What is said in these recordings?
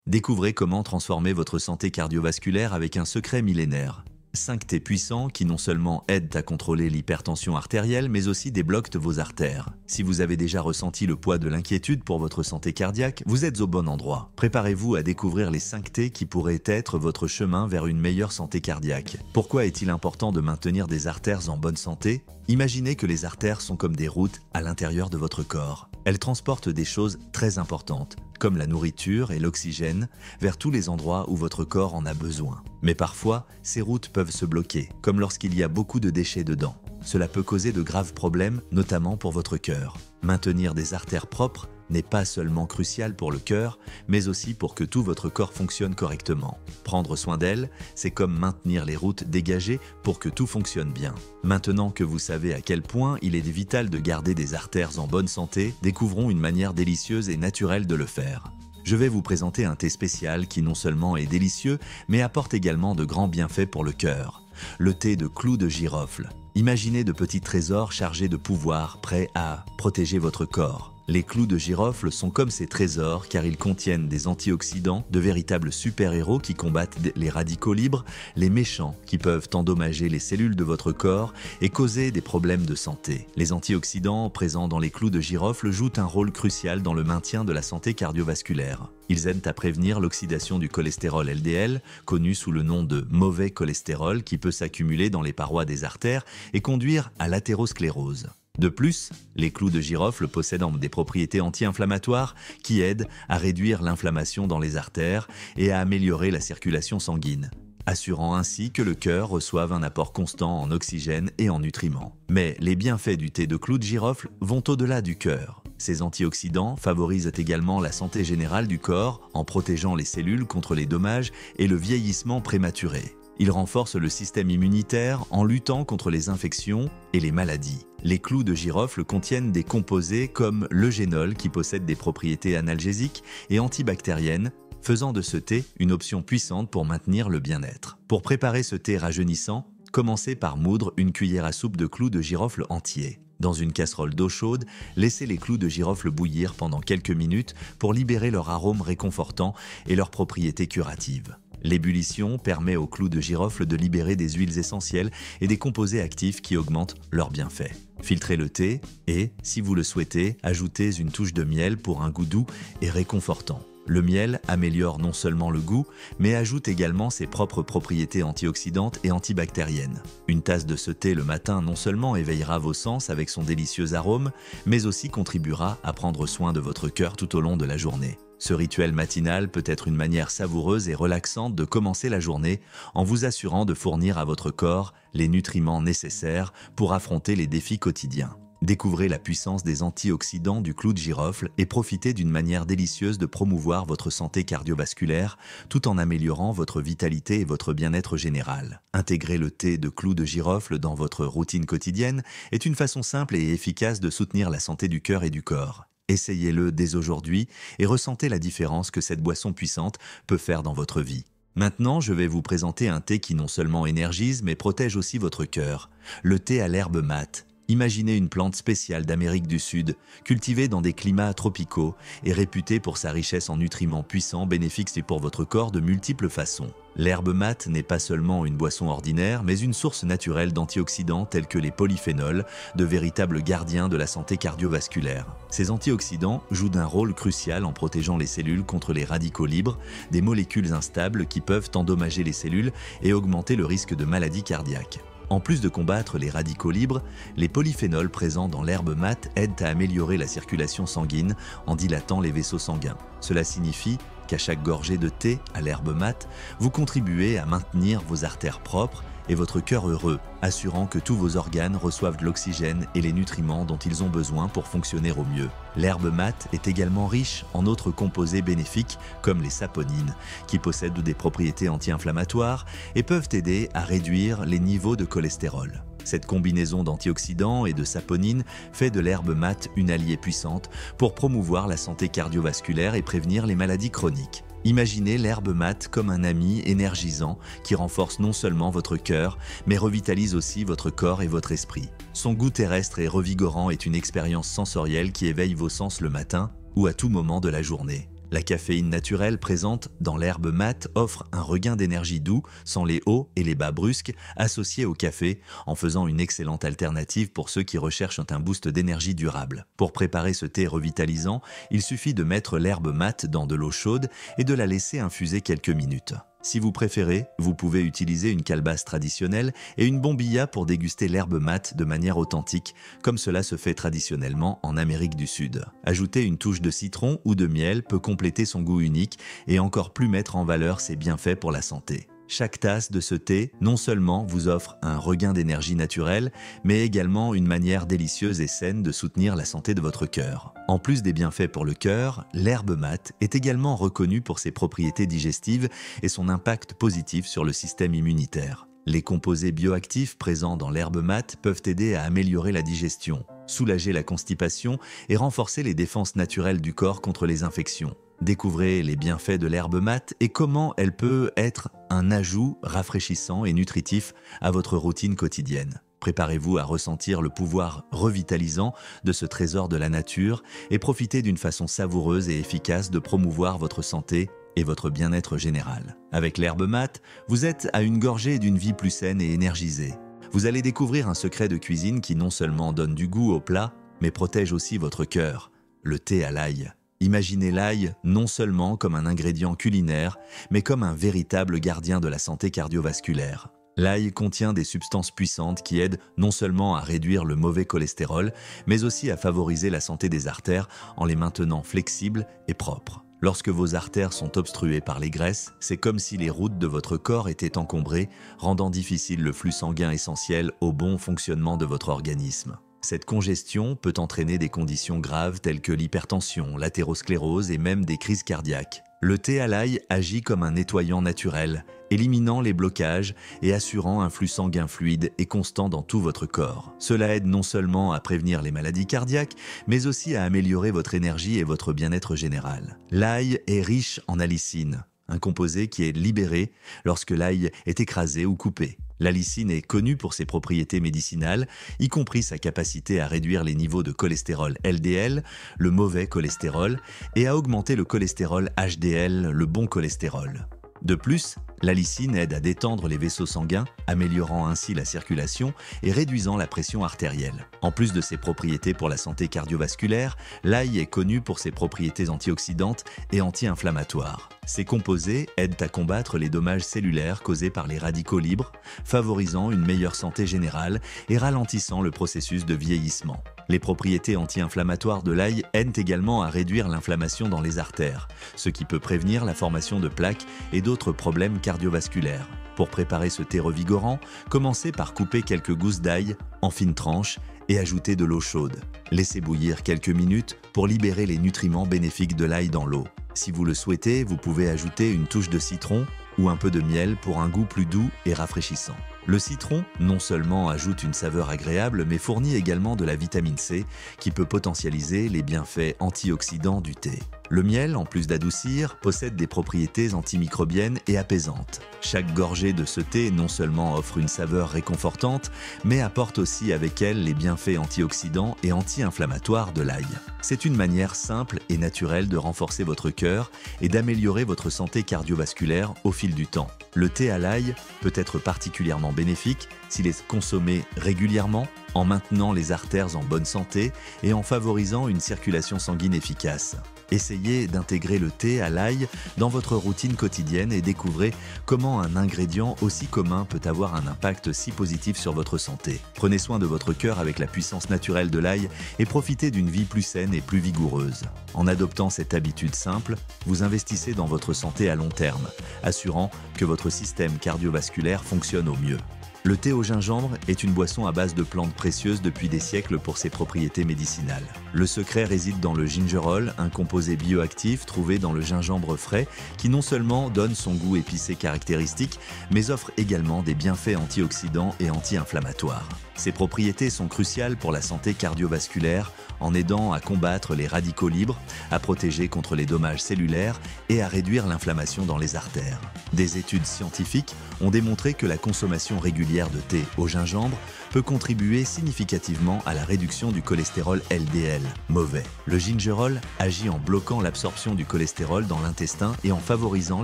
Découvrez comment transformer votre santé cardiovasculaire avec un secret millénaire. 5 thés puissants qui non seulement aident à contrôler l'hypertension artérielle, mais aussi débloquent vos artères. Si vous avez déjà ressenti le poids de l'inquiétude pour votre santé cardiaque, vous êtes au bon endroit. Préparez-vous à découvrir les 5 thés qui pourraient être votre chemin vers une meilleure santé cardiaque. Pourquoi est-il important de maintenir des artères en bonne santé? Imaginez que les artères sont comme des routes à l'intérieur de votre corps. Elles transportent des choses très importantes, comme la nourriture et l'oxygène, vers tous les endroits où votre corps en a besoin. Mais parfois, ces routes peuvent se bloquer, comme lorsqu'il y a beaucoup de déchets dedans. Cela peut causer de graves problèmes, notamment pour votre cœur. Maintenir des artères propres n'est pas seulement crucial pour le cœur, mais aussi pour que tout votre corps fonctionne correctement. Prendre soin d'elles, c'est comme maintenir les routes dégagées pour que tout fonctionne bien. Maintenant que vous savez à quel point il est vital de garder des artères en bonne santé, découvrons une manière délicieuse et naturelle de le faire. Je vais vous présenter un thé spécial qui non seulement est délicieux, mais apporte également de grands bienfaits pour le cœur. Le thé de clous de girofle. Imaginez de petits trésors chargés de pouvoir, prêts à protéger votre corps. Les clous de girofle sont comme ces trésors car ils contiennent des antioxydants, de véritables super-héros qui combattent les radicaux libres, les méchants qui peuvent endommager les cellules de votre corps et causer des problèmes de santé. Les antioxydants présents dans les clous de girofle jouent un rôle crucial dans le maintien de la santé cardiovasculaire. Ils aident à prévenir l'oxydation du cholestérol LDL, connu sous le nom de mauvais cholestérol qui peut s'accumuler dans les parois des artères et conduire à l'athérosclérose. De plus, les clous de girofle possèdent des propriétés anti-inflammatoires qui aident à réduire l'inflammation dans les artères et à améliorer la circulation sanguine, assurant ainsi que le cœur reçoive un apport constant en oxygène et en nutriments. Mais les bienfaits du thé de clous de girofle vont au-delà du cœur. Ces antioxydants favorisent également la santé générale du corps en protégeant les cellules contre les dommages et le vieillissement prématuré. Ils renforcent le système immunitaire en luttant contre les infections et les maladies. Les clous de girofle contiennent des composés comme l'eugénol qui possède des propriétés analgésiques et antibactériennes, faisant de ce thé une option puissante pour maintenir le bien-être. Pour préparer ce thé rajeunissant, commencez par moudre une cuillère à soupe de clous de girofle entiers. Dans une casserole d'eau chaude, laissez les clous de girofle bouillir pendant quelques minutes pour libérer leur arôme réconfortant et leurs propriétés curatives. L'ébullition permet aux clous de girofle de libérer des huiles essentielles et des composés actifs qui augmentent leurs bienfaits. Filtrez le thé et, si vous le souhaitez, ajoutez une touche de miel pour un goût doux et réconfortant. Le miel améliore non seulement le goût, mais ajoute également ses propres propriétés antioxydantes et antibactériennes. Une tasse de ce thé le matin non seulement éveillera vos sens avec son délicieux arôme, mais aussi contribuera à prendre soin de votre cœur tout au long de la journée. Ce rituel matinal peut être une manière savoureuse et relaxante de commencer la journée en vous assurant de fournir à votre corps les nutriments nécessaires pour affronter les défis quotidiens. Découvrez la puissance des antioxydants du clou de girofle et profitez d'une manière délicieuse de promouvoir votre santé cardiovasculaire tout en améliorant votre vitalité et votre bien-être général. Intégrer le thé de clou de girofle dans votre routine quotidienne est une façon simple et efficace de soutenir la santé du cœur et du corps. Essayez-le dès aujourd'hui et ressentez la différence que cette boisson puissante peut faire dans votre vie. Maintenant, je vais vous présenter un thé qui non seulement énergise mais protège aussi votre cœur. Le thé à l'herbe mate. Imaginez une plante spéciale d'Amérique du Sud, cultivée dans des climats tropicaux et réputée pour sa richesse en nutriments puissants bénéfiques pour votre corps de multiples façons. L'herbe mate n'est pas seulement une boisson ordinaire, mais une source naturelle d'antioxydants tels que les polyphénols, de véritables gardiens de la santé cardiovasculaire. Ces antioxydants jouent un rôle crucial en protégeant les cellules contre les radicaux libres, des molécules instables qui peuvent endommager les cellules et augmenter le risque de maladies cardiaques. En plus de combattre les radicaux libres, les polyphénols présents dans l'herbe mate aident à améliorer la circulation sanguine en dilatant les vaisseaux sanguins. Cela signifie qu'à chaque gorgée de thé à l'herbe mate, vous contribuez à maintenir vos artères propres et votre cœur heureux, assurant que tous vos organes reçoivent de l'oxygène et les nutriments dont ils ont besoin pour fonctionner au mieux. L'herbe mate est également riche en autres composés bénéfiques comme les saponines, qui possèdent des propriétés anti-inflammatoires et peuvent aider à réduire les niveaux de cholestérol. Cette combinaison d'antioxydants et de saponines fait de l'herbe mate une alliée puissante pour promouvoir la santé cardiovasculaire et prévenir les maladies chroniques. Imaginez l'herbe mate comme un ami énergisant qui renforce non seulement votre cœur, mais revitalise aussi votre corps et votre esprit. Son goût terrestre et revigorant est une expérience sensorielle qui éveille vos sens le matin ou à tout moment de la journée. La caféine naturelle présente dans l'herbe mate offre un regain d'énergie doux, sans les hauts et les bas brusques associés au café, en faisant une excellente alternative pour ceux qui recherchent un boost d'énergie durable. Pour préparer ce thé revitalisant, il suffit de mettre l'herbe mate dans de l'eau chaude et de la laisser infuser quelques minutes. Si vous préférez, vous pouvez utiliser une calebasse traditionnelle et une bombilla pour déguster l'herbe mate de manière authentique, comme cela se fait traditionnellement en Amérique du Sud. Ajouter une touche de citron ou de miel peut compléter son goût unique et encore plus mettre en valeur ses bienfaits pour la santé. Chaque tasse de ce thé non seulement vous offre un regain d'énergie naturelle, mais également une manière délicieuse et saine de soutenir la santé de votre cœur. En plus des bienfaits pour le cœur, l'herbe mate est également reconnue pour ses propriétés digestives et son impact positif sur le système immunitaire. Les composés bioactifs présents dans l'herbe mate peuvent aider à améliorer la digestion, soulager la constipation et renforcer les défenses naturelles du corps contre les infections. Découvrez les bienfaits de l'herbe mate et comment elle peut être un ajout rafraîchissant et nutritif à votre routine quotidienne. Préparez-vous à ressentir le pouvoir revitalisant de ce trésor de la nature et profitez d'une façon savoureuse et efficace de promouvoir votre santé et votre bien-être général. Avec l'herbe mate, vous êtes à une gorgée d'une vie plus saine et énergisée. Vous allez découvrir un secret de cuisine qui non seulement donne du goût au plat, mais protège aussi votre cœur, le thé à l'ail. Imaginez l'ail non seulement comme un ingrédient culinaire, mais comme un véritable gardien de la santé cardiovasculaire. L'ail contient des substances puissantes qui aident non seulement à réduire le mauvais cholestérol, mais aussi à favoriser la santé des artères en les maintenant flexibles et propres. Lorsque vos artères sont obstruées par les graisses, c'est comme si les routes de votre corps étaient encombrées, rendant difficile le flux sanguin essentiel au bon fonctionnement de votre organisme. Cette congestion peut entraîner des conditions graves telles que l'hypertension, l'athérosclérose et même des crises cardiaques. Le thé à l'ail agit comme un nettoyant naturel, éliminant les blocages et assurant un flux sanguin fluide et constant dans tout votre corps. Cela aide non seulement à prévenir les maladies cardiaques, mais aussi à améliorer votre énergie et votre bien-être général. L'ail est riche en allicine, un composé qui est libéré lorsque l'ail est écrasé ou coupé. L'allicine est connue pour ses propriétés médicinales, y compris sa capacité à réduire les niveaux de cholestérol LDL, le mauvais cholestérol, et à augmenter le cholestérol HDL, le bon cholestérol. De plus, l'allicine aide à détendre les vaisseaux sanguins, améliorant ainsi la circulation et réduisant la pression artérielle. En plus de ses propriétés pour la santé cardiovasculaire, l'ail est connu pour ses propriétés antioxydantes et anti-inflammatoires. Ces composés aident à combattre les dommages cellulaires causés par les radicaux libres, favorisant une meilleure santé générale et ralentissant le processus de vieillissement. Les propriétés anti-inflammatoires de l'ail aident également à réduire l'inflammation dans les artères, ce qui peut prévenir la formation de plaques et d'autres problèmes cardiovasculaires. Pour préparer ce thé revigorant, commencez par couper quelques gousses d'ail en fines tranches et ajouter de l'eau chaude. Laissez bouillir quelques minutes pour libérer les nutriments bénéfiques de l'ail dans l'eau. Si vous le souhaitez, vous pouvez ajouter une touche de citron ou un peu de miel pour un goût plus doux et rafraîchissant. Le citron, non seulement ajoute une saveur agréable, mais fournit également de la vitamine C qui peut potentialiser les bienfaits antioxydants du thé. Le miel, en plus d'adoucir, possède des propriétés antimicrobiennes et apaisantes. Chaque gorgée de ce thé non seulement offre une saveur réconfortante, mais apporte aussi avec elle les bienfaits antioxydants et anti-inflammatoires de l'ail. C'est une manière simple et naturelle de renforcer votre cœur et d'améliorer votre santé cardiovasculaire au fil du temps. Le thé à l'ail peut être particulièrement bénéfique s'il est consommé régulièrement, en maintenant les artères en bonne santé et en favorisant une circulation sanguine efficace. Essayez d'intégrer le thé à l'ail dans votre routine quotidienne et découvrez comment un ingrédient aussi commun peut avoir un impact si positif sur votre santé. Prenez soin de votre cœur avec la puissance naturelle de l'ail et profitez d'une vie plus saine et plus vigoureuse. En adoptant cette habitude simple, vous investissez dans votre santé à long terme, assurant que votre système cardiovasculaire fonctionne au mieux. Le thé au gingembre est une boisson à base de plantes précieuses depuis des siècles pour ses propriétés médicinales. Le secret réside dans le gingerol, un composé bioactif trouvé dans le gingembre frais qui non seulement donne son goût épicé caractéristique, mais offre également des bienfaits antioxydants et anti-inflammatoires. Ces propriétés sont cruciales pour la santé cardiovasculaire en aidant à combattre les radicaux libres, à protéger contre les dommages cellulaires et à réduire l'inflammation dans les artères. Des études scientifiques ont démontré que la consommation régulière cuillère de thé au gingembre peut contribuer significativement à la réduction du cholestérol LDL, mauvais. Le gingerol agit en bloquant l'absorption du cholestérol dans l'intestin et en favorisant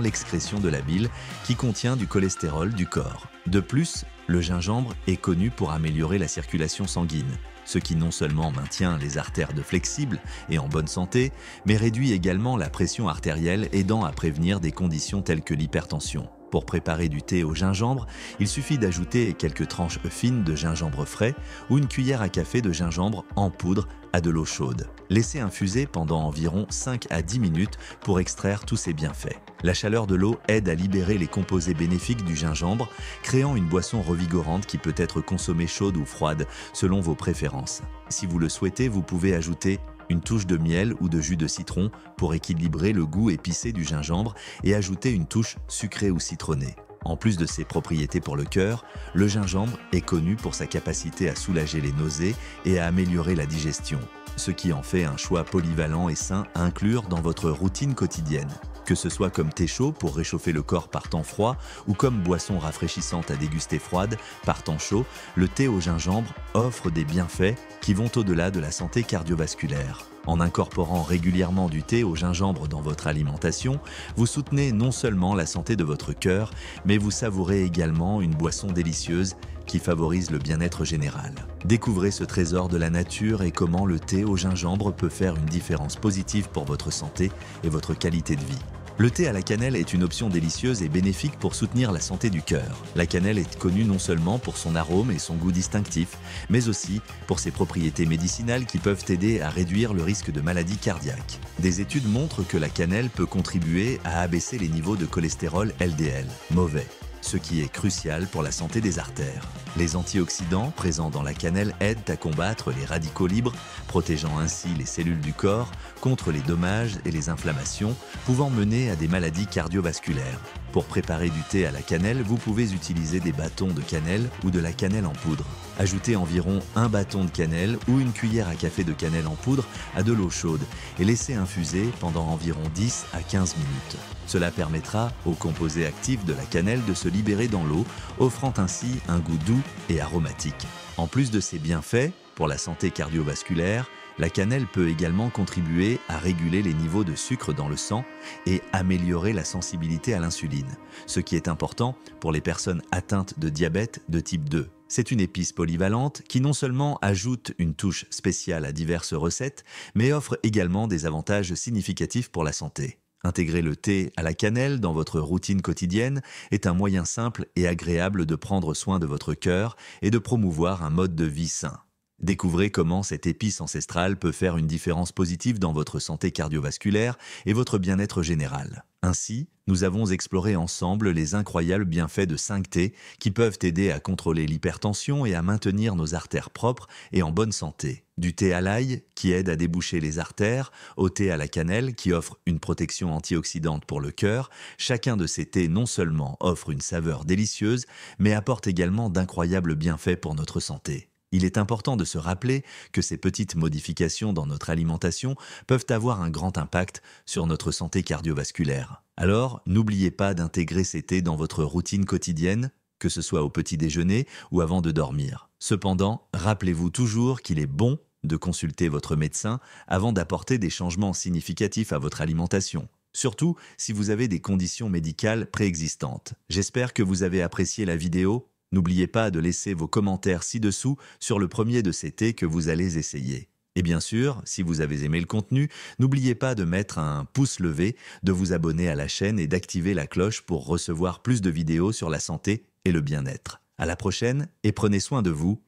l'excrétion de la bile qui contient du cholestérol du corps. De plus, le gingembre est connu pour améliorer la circulation sanguine, ce qui non seulement maintient les artères de flexibles et en bonne santé, mais réduit également la pression artérielle, aidant à prévenir des conditions telles que l'hypertension. Pour préparer du thé au gingembre, il suffit d'ajouter quelques tranches fines de gingembre frais ou une cuillère à café de gingembre en poudre à de l'eau chaude. Laissez infuser pendant environ 5 à 10 minutes pour extraire tous ses bienfaits. La chaleur de l'eau aide à libérer les composés bénéfiques du gingembre, créant une boisson revigorante qui peut être consommée chaude ou froide selon vos préférences. Si vous le souhaitez, vous pouvez ajouter une touche de miel ou de jus de citron pour équilibrer le goût épicé du gingembre et ajouter une touche sucrée ou citronnée. En plus de ses propriétés pour le cœur, le gingembre est connu pour sa capacité à soulager les nausées et à améliorer la digestion, ce qui en fait un choix polyvalent et sain à inclure dans votre routine quotidienne. Que ce soit comme thé chaud pour réchauffer le corps par temps froid ou comme boisson rafraîchissante à déguster froide par temps chaud, le thé au gingembre offre des bienfaits qui vont au-delà de la santé cardiovasculaire. En incorporant régulièrement du thé au gingembre dans votre alimentation, vous soutenez non seulement la santé de votre cœur, mais vous savourez également une boisson délicieuse qui favorise le bien-être général. Découvrez ce trésor de la nature et comment le thé au gingembre peut faire une différence positive pour votre santé et votre qualité de vie. Le thé à la cannelle est une option délicieuse et bénéfique pour soutenir la santé du cœur. La cannelle est connue non seulement pour son arôme et son goût distinctif, mais aussi pour ses propriétés médicinales qui peuvent aider à réduire le risque de maladies cardiaques. Des études montrent que la cannelle peut contribuer à abaisser les niveaux de cholestérol LDL, mauvais, ce qui est crucial pour la santé des artères. Les antioxydants présents dans la cannelle aident à combattre les radicaux libres, protégeant ainsi les cellules du corps contre les dommages et les inflammations pouvant mener à des maladies cardiovasculaires. Pour préparer du thé à la cannelle, vous pouvez utiliser des bâtons de cannelle ou de la cannelle en poudre. Ajoutez environ un bâton de cannelle ou une cuillère à café de cannelle en poudre à de l'eau chaude et laissez infuser pendant environ 10 à 15 minutes. Cela permettra aux composés actifs de la cannelle de se libérer dans l'eau, offrant ainsi un goût doux et aromatique. En plus de ses bienfaits pour la santé cardiovasculaire, la cannelle peut également contribuer à réguler les niveaux de sucre dans le sang et améliorer la sensibilité à l'insuline, ce qui est important pour les personnes atteintes de diabète de type 2. C'est une épice polyvalente qui non seulement ajoute une touche spéciale à diverses recettes, mais offre également des avantages significatifs pour la santé. Intégrer le thé à la cannelle dans votre routine quotidienne est un moyen simple et agréable de prendre soin de votre cœur et de promouvoir un mode de vie sain. Découvrez comment cette épice ancestrale peut faire une différence positive dans votre santé cardiovasculaire et votre bien-être général. Ainsi, nous avons exploré ensemble les incroyables bienfaits de 5T qui peuvent aider à contrôler l'hypertension et à maintenir nos artères propres et en bonne santé. Du thé à l'ail qui aide à déboucher les artères, au thé à la cannelle qui offre une protection antioxydante pour le cœur, chacun de ces thés non seulement offre une saveur délicieuse, mais apporte également d'incroyables bienfaits pour notre santé. Il est important de se rappeler que ces petites modifications dans notre alimentation peuvent avoir un grand impact sur notre santé cardiovasculaire. Alors, n'oubliez pas d'intégrer ces thés dans votre routine quotidienne, que ce soit au petit déjeuner ou avant de dormir. Cependant, rappelez-vous toujours qu'il est bon de consulter votre médecin avant d'apporter des changements significatifs à votre alimentation. Surtout si vous avez des conditions médicales préexistantes. J'espère que vous avez apprécié la vidéo. N'oubliez pas de laisser vos commentaires ci-dessous sur le premier de ces thés que vous allez essayer. Et bien sûr, si vous avez aimé le contenu, n'oubliez pas de mettre un pouce levé, de vous abonner à la chaîne et d'activer la cloche pour recevoir plus de vidéos sur la santé et le bien-être. À la prochaine et prenez soin de vous.